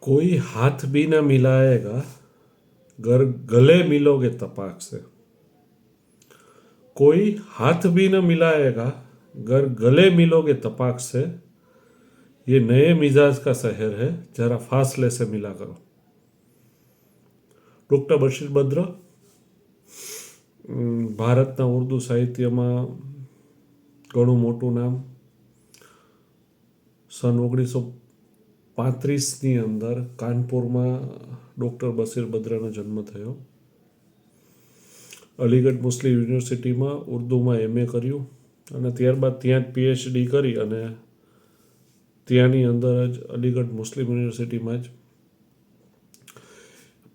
कोई हाथ भी न मिलाएगा गर गले मिलोगे तपाक से। कोई हाथ भी न मिलाएगा गर गले मिलोगे तपाक से। ये नए मिजाज का शहर है, जरा फासले से मिला करो। ડૉક્ટર બશીર બદ્ર ભારતના ઉર્દુ સાહિત્યમાં ઘણું મોટું નામ. સન 1935ની અંદર કાનપુરમાં ડૉક્ટર બશીર બદ્રનો જન્મ થયો. અલીગઢ મુસ્લિમ યુનિવર્સિટીમાં ઉર્દુમાં MA કર્યું અને ત્યારબાદ ત્યાં જ PhD કરી અને ત્યાંની અંદર જ અલીગઢ મુસ્લિમ યુનિવર્સિટીમાં જ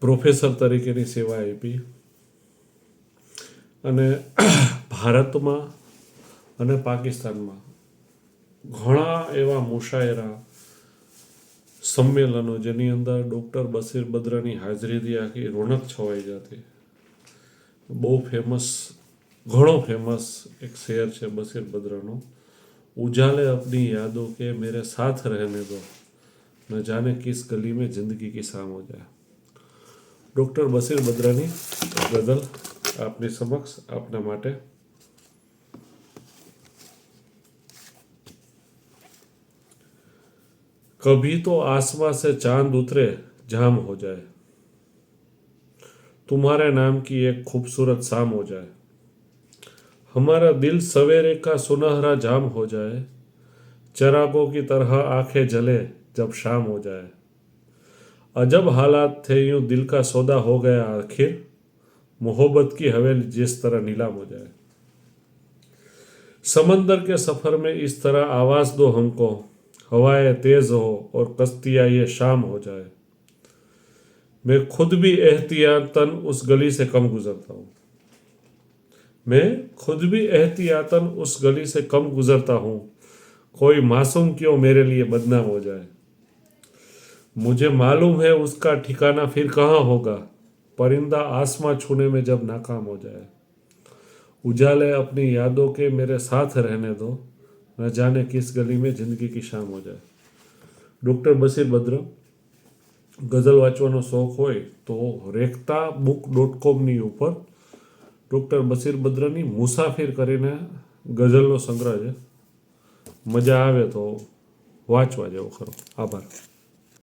પ્રોફેસર તરીકેની સેવા આપી. અને ભારતમાં અને પાકિસ્તાનમાં ઘણા એવા મુશાયરા સંમેલનો જેની અંદર ડૉક્ટર બશીર બદ્રની હાજરીથી આખી રોનક છવાઈ જતી. બહુ ફેમસ, ઘણો ફેમસ એક શેર છે બશીર બદ્રનો, ઉજાલે અપની યાદો કે મેરે સાથ રહેને દો, ન જાને કિસ ગલી में जिंदगी की शाम हो जाए. ડૉક્ટર બશીર બદ્રની ગઝલ આપની સમક્ષ, આપના માટે. कभी तो आसमां से चांद उतरे जाम हो जाए, तुम्हारे नाम की एक खूबसूरत शाम हो जाए, हमारा दिल सवेरे का सुनहरा जाम हो जाए, चरागों की तरह आंखें जले जब शाम हो जाए, अजब हालात थे यूं दिल का सौदा हो गया आखिर, मोहब्बत की हवेली जिस तरह नीलाम हो जाए, समंदर के सफर में इस तरह आवाज दो हमको, हवाएं तेज हो और कश्तियाँ ये शाम हो जाए, मैं खुद भी एहतियातन उस गली से कम गुजरता हूँ, मैं खुद भी एहतियातन उस गली से कम गुजरता हूँ, कोई मासूम क्यों मेरे लिए बदनाम हो जाए, मुझे मालूम है उसका ठिकाना फिर कहाँ होगा, परिंदा आसमां छूने में जब नाकाम हो जाए, उजाले अपनी यादों के मेरे साथ रहने दो, न जाने किस गली में जिंदगी की शाम हो जाए. ડૉક્ટર બશીર બદ્ર. ગઝલ વાંચવાનો શોખ હોય તો રેખતાબુક.comની ઉપર ડૉક્ટર બશીર બદ્રની મુસાફિર કરીને ગઝલનો સંગ્રહ છે. મજા આવે તો વાંચવા જેવો ખરો. આભાર.